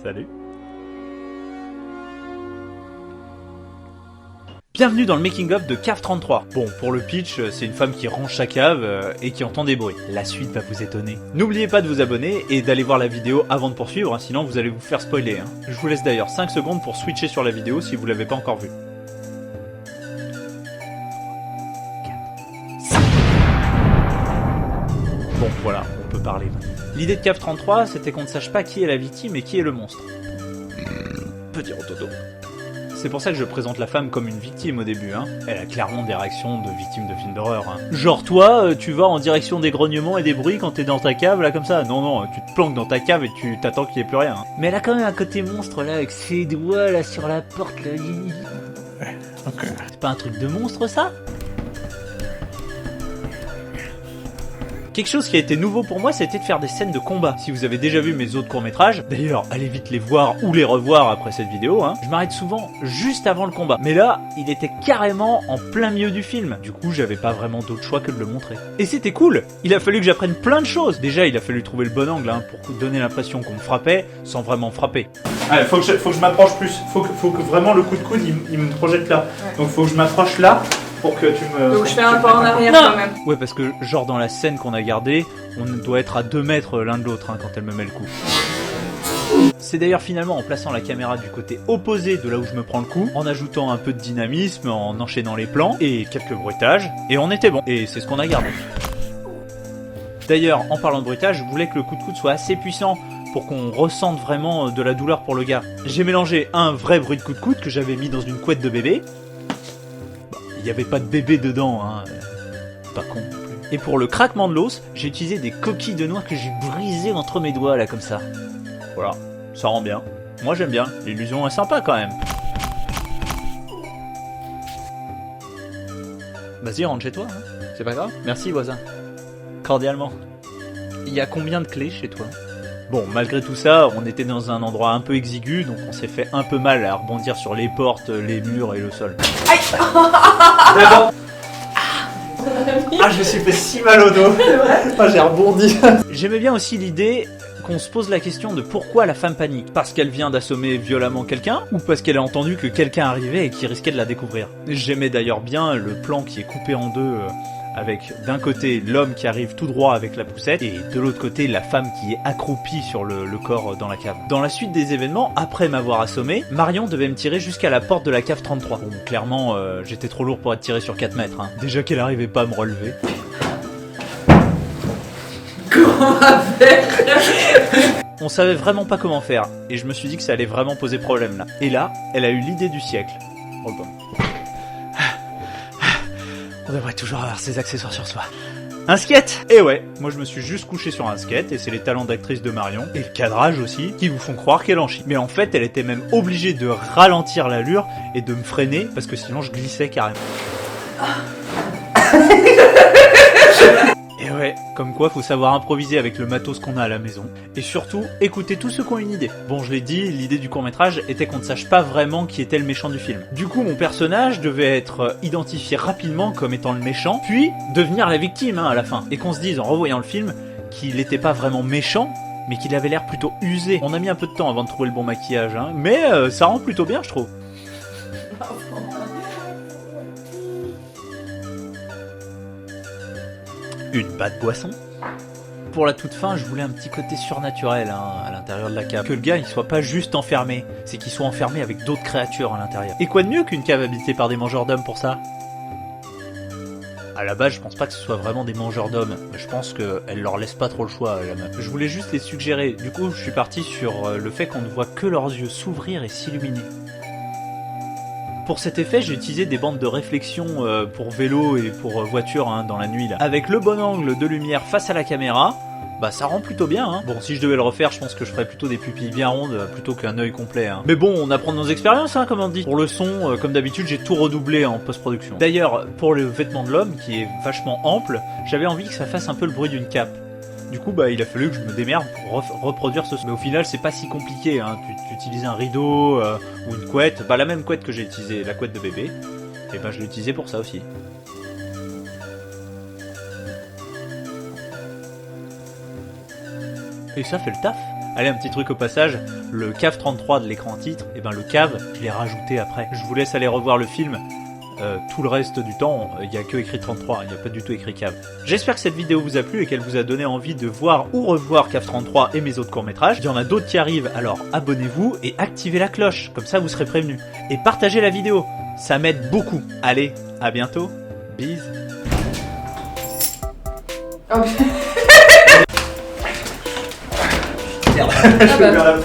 Salut. Bienvenue dans le making-of de Cave 33. Bon, pour le pitch, c'est une femme qui range sa cave et qui entend des bruits. La suite va vous étonner. N'oubliez pas de vous abonner et d'aller voir la vidéo avant de poursuivre, sinon vous allez vous faire spoiler. Je vous laisse d'ailleurs 5 secondes pour switcher sur la vidéo si vous l'avez pas encore vue. Bon, voilà, on peut parler. L'idée de Cave 33, c'était qu'on ne sache pas qui est la victime et qui est le monstre. Petit rototo. C'est pour ça que je présente la femme comme une victime au début, Elle a clairement des réactions de victime de film d'horreur, Genre toi, tu vas en direction des grognements et des bruits quand t'es dans ta cave, là, comme ça. Non, tu te planques dans ta cave et tu t'attends qu'il y ait plus rien, Mais elle a quand même un côté monstre, là, avec ses doigts, là, sur la porte, là. Ouais, ok. C'est pas un truc de monstre, ça ? Quelque chose qui a été nouveau pour moi, c'était de faire des scènes de combat. Si vous avez déjà vu mes autres courts-métrages, d'ailleurs, allez vite les voir ou les revoir après cette vidéo, Je m'arrête souvent juste avant le combat. Mais là, il était carrément en plein milieu du film. Du coup, j'avais pas vraiment d'autre choix que de le montrer. Et c'était cool. Il a fallu que j'apprenne plein de choses. Déjà, il a fallu trouver le bon angle, pour donner l'impression qu'on me frappait sans vraiment frapper. Allez, faut que je m'approche plus. Faut que vraiment le coup de coude, il me projette là. Ouais. Donc faut que je m'approche là. Pour que tu me... Donc je fais un pas en arrière quand même. Ouais, parce que genre dans la scène qu'on a gardée, on doit être à 2 mètres l'un de l'autre quand elle me met le coup. C'est d'ailleurs finalement en plaçant la caméra du côté opposé de là où je me prends le coup, en ajoutant un peu de dynamisme, en enchaînant les plans, et quelques bruitages, et on était bon. Et c'est ce qu'on a gardé. D'ailleurs, en parlant de bruitage, je voulais que le coup de coude soit assez puissant pour qu'on ressente vraiment de la douleur pour le gars. J'ai mélangé un vrai bruit de coup de coude que j'avais mis dans une couette de bébé. Il n'y avait pas de bébé dedans, Pas con non plus. Et pour le craquement de l'os, j'ai utilisé des coquilles de noix que j'ai brisées entre mes doigts, là, comme ça. Voilà, ça rend bien. Moi j'aime bien, l'illusion est sympa quand même. Vas-y, rentre chez toi, C'est pas grave. Merci, voisin. Cordialement. Il y a combien de clés chez toi ? Bon, malgré tout ça, on était dans un endroit un peu exigu, donc on s'est fait un peu mal à rebondir sur les portes, les murs et le sol. Aïe. D'accord. Ah, je me suis fait si mal au dos. C'est vrai ? Ah, j'ai rebondi. J'aimais bien aussi l'idée qu'on se pose la question de pourquoi la femme panique. Parce qu'elle vient d'assommer violemment quelqu'un, ou parce qu'elle a entendu que quelqu'un arrivait et qui risquait de la découvrir. J'aimais d'ailleurs bien le plan qui est coupé en deux, avec d'un côté l'homme qui arrive tout droit avec la poussette, et de l'autre côté la femme qui est accroupie sur le corps dans la cave. Dans la suite des événements, après m'avoir assommé, Marion devait me tirer jusqu'à la porte de la cave 33. Bon, clairement, j'étais trop lourd pour être tiré sur 4 mètres. Déjà qu'elle arrivait pas à me relever. Comment on va faire ? On savait vraiment pas comment faire, et je me suis dit que ça allait vraiment poser problème là. Et là, elle a eu l'idée du siècle. On devrait toujours avoir ses accessoires sur soi. Un skate. Et ouais, moi je me suis juste couché sur un skate, et c'est les talents d'actrice de Marion, et le cadrage aussi, qui vous font croire qu'elle en chie. Mais en fait, elle était même obligée de ralentir l'allure et de me freiner, parce que sinon je glissais carrément. Et ouais, comme quoi faut savoir improviser avec le matos qu'on a à la maison. Et surtout, écouter tous ceux qui ont une idée. Bon, je l'ai dit, l'idée du court-métrage était qu'on ne sache pas vraiment qui était le méchant du film. Du coup, mon personnage devait être identifié rapidement comme étant le méchant, puis devenir la victime à la fin. Et qu'on se dise en revoyant le film qu'il n'était pas vraiment méchant, mais qu'il avait l'air plutôt usé. On a mis un peu de temps avant de trouver le bon maquillage, mais ça rend plutôt bien, je trouve. Une batte boisson. Pour la toute fin, je voulais un petit côté surnaturel à l'intérieur de la cave. Que le gars il soit pas juste enfermé, c'est qu'il soit enfermé avec d'autres créatures à l'intérieur. Et quoi de mieux qu'une cave habitée par des mangeurs d'hommes pour ça ? À la base, je pense pas que ce soit vraiment des mangeurs d'hommes. Je pense qu'elle leur laisse pas trop le choix, la meuf. Je voulais juste les suggérer. Du coup, je suis parti sur le fait qu'on ne voit que leurs yeux s'ouvrir et s'illuminer. Pour cet effet, j'ai utilisé des bandes de réflexion pour vélo et pour voiture dans la nuit là. Avec le bon angle de lumière face à la caméra, ça rend plutôt bien. Bon, si je devais le refaire, je pense que je ferais plutôt des pupilles bien rondes plutôt qu'un œil complet. Mais bon, on apprend de nos expériences, comme on dit. Pour le son, comme d'habitude, j'ai tout redoublé en post-production. D'ailleurs, pour le vêtement de l'homme, qui est vachement ample, j'avais envie que ça fasse un peu le bruit d'une cape. Du coup, il a fallu que je me démerde pour reproduire ce son. Mais au final, c'est pas si compliqué. Tu utilises un rideau ou une couette. La même couette que j'ai utilisée, la couette de bébé. Et je l'ai utilisée pour ça aussi. Et ça fait le taf. Allez, un petit truc au passage, le CAV 33 de l'écran titre, et ben le CAV, je l'ai rajouté après. Je vous laisse aller revoir le film. Tout le reste du temps, il n'y a que écrit 33, il n'y a pas du tout écrit CAV. J'espère que cette vidéo vous a plu et qu'elle vous a donné envie de voir ou revoir CAV 33 et mes autres courts-métrages. Il y en a d'autres qui arrivent, alors abonnez-vous et activez la cloche, comme ça vous serez prévenus. Et partagez la vidéo, ça m'aide beaucoup. Allez, à bientôt, bisous. Oh, Merde, je vais bah. faire la-